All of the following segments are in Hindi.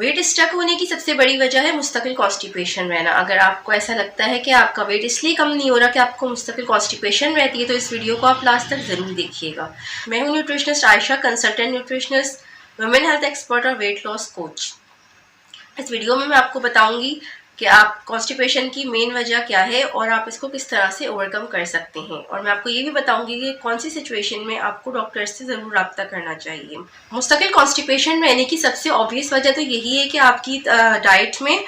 वेट स्टक होने की सबसे बड़ी वजह है मुस्तकिल कॉन्स्टिपेशन रहना। अगर आपको ऐसा लगता है कि आपका वेट इसलिए कम नहीं हो रहा कि आपको मुस्तकिल कॉन्स्टिपेशन रहती है, तो इस वीडियो को आप लास्ट तक ज़रूर देखिएगा। मैं हूँ nutritionist Ayesha, consultant nutritionist, women health expert और वेट लॉस कोच। इस वीडियो में मैं आपको बताऊंगी कि आप कॉन्स्टिपेशन की मेन वजह क्या है और आप इसको किस तरह से ओवरकम कर सकते हैं। और मैं आपको ये भी बताऊंगी कि कौन सी सिचुएशन में आपको डॉक्टर से ज़रूर रब्ता करना चाहिए। मुस्तकिल कॉन्स्टिपेशन रहने की सबसे ऑब्वियस वजह तो यही है कि आपकी डाइट में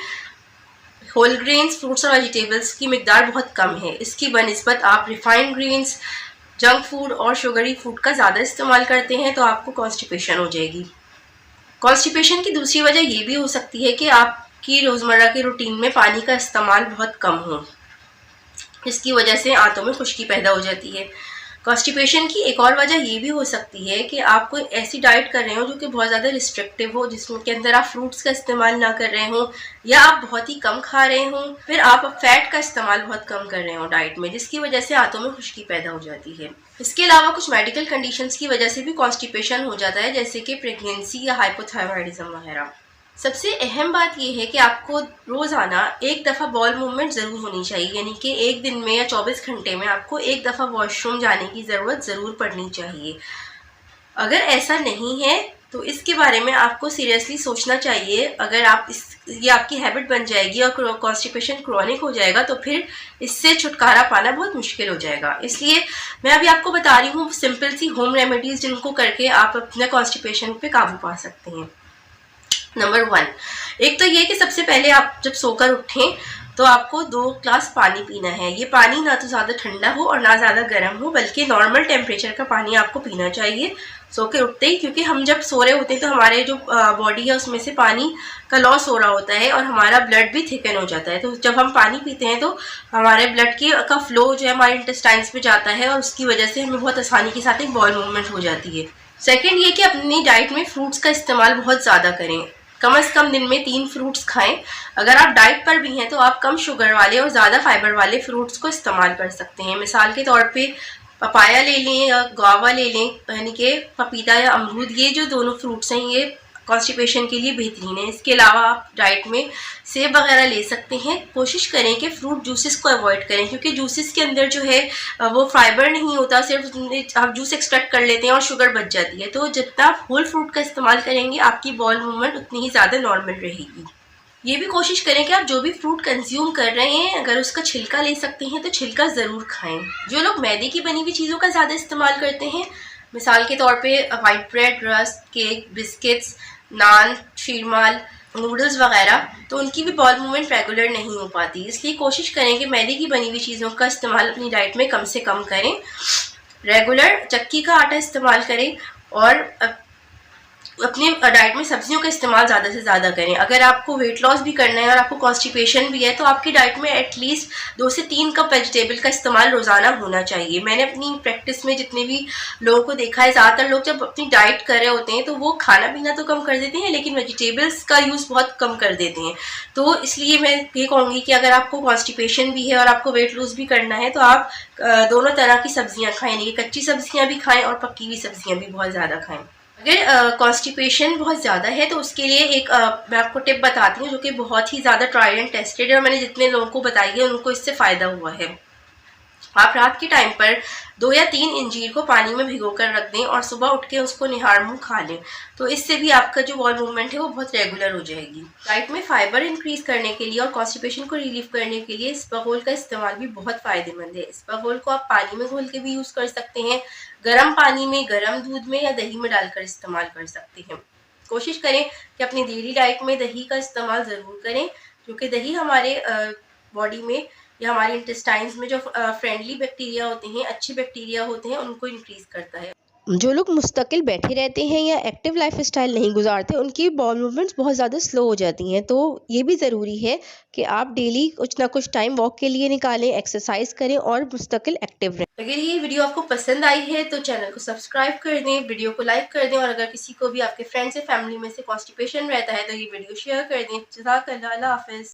होल ग्रेन्स, फ्रूट्स और वेजिटेबल्स की मिकदार बहुत कम है। इसकी बनिस्बत आप रिफाइंड ग्रेन्स, जंक फूड और शुगरी फूड का ज़्यादा इस्तेमाल करते हैं, तो आपको कॉन्स्टिपेशन हो जाएगी। कॉन्स्टिपेशन की दूसरी वजह ये भी हो सकती है कि आपकी रोज़मर्रा के रूटीन में पानी का इस्तेमाल बहुत कम हो, जिसकी वजह से आंतों में खुश्की पैदा हो जाती है। कॉन्स्टिपेशन की एक और वजह ये भी हो सकती है कि आप कोई ऐसी डाइट कर रहे हो जो कि बहुत ज़्यादा रिस्ट्रिक्टिव हो, जिसके अंदर आप फ्रूट्स का इस्तेमाल ना कर रहे हो, या आप बहुत ही कम खा रहे हो, फिर आप फैट का इस्तेमाल बहुत कम कर रहे हो डाइट में, जिसकी वजह से आंतों में खुश्की पैदा हो जाती है। इसके अलावा कुछ मेडिकल कंडीशंस की वजह से भी कॉन्स्टिपेशन हो जाता है, जैसे कि प्रेगनेंसी या हाइपोथायरॉयडिज्म वगैरह। सबसे अहम बात यह है कि आपको रोज़ाना एक दफ़ा बॉल मूवमेंट ज़रूर होनी चाहिए, यानी कि एक दिन में या 24 घंटे में आपको एक दफ़ा वॉशरूम जाने की ज़रूरत ज़रूर पड़नी चाहिए। अगर ऐसा नहीं है तो इसके बारे में आपको सीरियसली सोचना चाहिए। अगर आप ये आपकी हैबिट बन जाएगी और कॉन्स्टिपेशन क्रॉनिक हो जाएगा, तो फिर इससे छुटकारा पाना बहुत मुश्किल हो जाएगा। इसलिए मैं अभी आपको बता रही हूँ सिंपल सी होम रेमेडीज़, जिनको करके आप अपने कॉन्स्टिपेशन पे काबू पा सकते हैं। नंबर 1, एक तो ये कि सबसे पहले आप जब सोकर उठें तो आपको 2 ग्लास पानी पीना है। ये पानी ना तो ज़्यादा ठंडा हो और ना ज़्यादा गर्म हो, बल्कि नॉर्मल टेम्परेचर का पानी आपको पीना चाहिए सो के उठते ही, क्योंकि हम जब सो रहे होते हैं तो हमारे जो बॉडी है उसमें से पानी का लॉस हो रहा होता है और हमारा ब्लड भी थिकन हो जाता है। तो जब हम पानी पीते हैं तो हमारे ब्लड का फ्लो जो है हमारे इंटेस्टाइन्स में जाता है और उसकी वजह से हमें बहुत आसानी के साथ एक बॉल मूवमेंट हो जाती है। सेकेंड ये कि अपनी डाइट में फ्रूट्स का इस्तेमाल बहुत ज़्यादा करें। कम से कम दिन में 3 फ्रूट्स खाएं। अगर आप डाइट पर भी हैं तो आप कम शुगर वाले और ज़्यादा फाइबर वाले फ्रूट्स को इस्तेमाल कर सकते हैं। मिसाल के तौर पे पपाया ले लें या गुआवा ले लें, यानी कि पपीता या अमरूद। ये जो दोनों फ्रूट्स हैं ये कॉन्स्टिपेशन के लिए बेहतरीन है। इसके अलावा आप डाइट में सेब वगैरह ले सकते हैं। कोशिश करें कि फ्रूट जूसेस को अवॉइड करें, क्योंकि जूसेस के अंदर जो है वो फाइबर नहीं होता, सिर्फ आप जूस एक्सट्रैक्ट कर लेते हैं और शुगर बच जाती है। तो जितना आप होल फ्रूट का इस्तेमाल करेंगे आपकी बॉल मूवमेंट उतनी ही ज़्यादा नॉर्मल रहेगी। ये भी कोशिश करें कि आप जो भी फ्रूट कंज्यूम कर रहे हैं, अगर उसका छिलका ले सकते हैं तो छिलका ज़रूर खाएं। जो लोग मैदे की बनी हुई चीज़ों का ज़्यादा इस्तेमाल करते हैं, मिसाल के तौर पे white bread, rusk, cake, biscuits, naan, sheermal, noodles वगैरह, तो उनकी भी बॉल मूवमेंट रेगुलर नहीं हो पाती। इसलिए कोशिश करें कि मैदे की बनी हुई चीज़ों का इस्तेमाल अपनी डाइट में कम से कम करें। रेगुलर चक्की का आटा इस्तेमाल करें और अपनी डाइट में सब्जियों का इस्तेमाल ज़्यादा से ज़्यादा करें। अगर आपको वेट लॉस भी करना है और आपको कॉन्स्टिपेशन भी है, तो आपकी डाइट में एटलीस्ट 2 से 3 कप वेजिटेबल का इस्तेमाल रोज़ाना होना चाहिए। मैंने अपनी प्रैक्टिस में जितने भी लोगों को देखा है, ज़्यादातर लोग जब अपनी डाइट कर रहे होते हैं तो वो खाना पीना तो कम कर देते हैं, लेकिन वेजिटेबल्स का यूज़ बहुत कम कर देते हैं। तो इसलिए मैं ये कहूँगी कि अगर आपको कॉन्स्टिपेशन भी है और आपको वेट लॉस भी करना है, तो आप दोनों तरह की सब्जियाँ खाएं, यानी कि कच्ची सब्जियाँ भी खाएँ और पकी हुई सब्जियाँ भी बहुत ज़्यादा खाएँ। अगर कॉन्स्टिपेशन बहुत ज़्यादा है तो उसके लिए एक मैं आपको टिप बताती हूँ, जो कि बहुत ही ज़्यादा ट्राइड एंड टेस्टेड है और मैंने जितने लोगों को बताई है उनको इससे फ़ायदा हुआ है। आप रात के टाइम पर 2 या 3 अंजीर को पानी में भिगो कर रख दें और सुबह उठ के उसको निहार मुँह खा लें, तो इससे भी आपका जो बॉल मूवमेंट है वो बहुत रेगुलर हो जाएगी। डाइट में फाइबर इंक्रीज करने के लिए और कॉन्स्टिपेशन को रिलीव करने के लिए इसबगोल का इस्तेमाल भी बहुत फ़ायदेमंद है। इसबगोल को आप पानी में घोल के भी यूज़ कर सकते हैं, गर्म पानी में, गर्म दूध में या दही में डालकर इस्तेमाल कर सकते हैं। कोशिश करें कि अपनी डेली डाइट में दही का इस्तेमाल ज़रूर करें, क्योंकि दही हमारे बॉडी में या हमारे इंटेस्टाइन्स में जो फ्रेंडली बैक्टीरिया होते हैं, अच्छे बैक्टीरिया होते हैं, उनको इंक्रीज करता है। जो लोग मुस्तकिल बैठे रहते हैं या एक्टिव लाइफस्टाइल नहीं गुजारते, उनकी बॉल मूवमेंट्स बहुत ज़्यादा स्लो हो जाती हैं। तो ये भी ज़रूरी है कि आप डेली कुछ ना कुछ टाइम वॉक के लिए निकालें, एक्सरसाइज करें और मुस्तकिल एक्टिव रहें। अगर ये वीडियो आपको पसंद आई है तो चैनल को सब्सक्राइब कर दें, वीडियो को लाइक कर दें, और अगर किसी को भी आपके फ्रेंड्स या फैमिली में से कॉन्स्टिपेशन रहता है तो ये वीडियो शेयर कर दें। जज़ाकल्लाह, अल्लाह हाफ़िज़।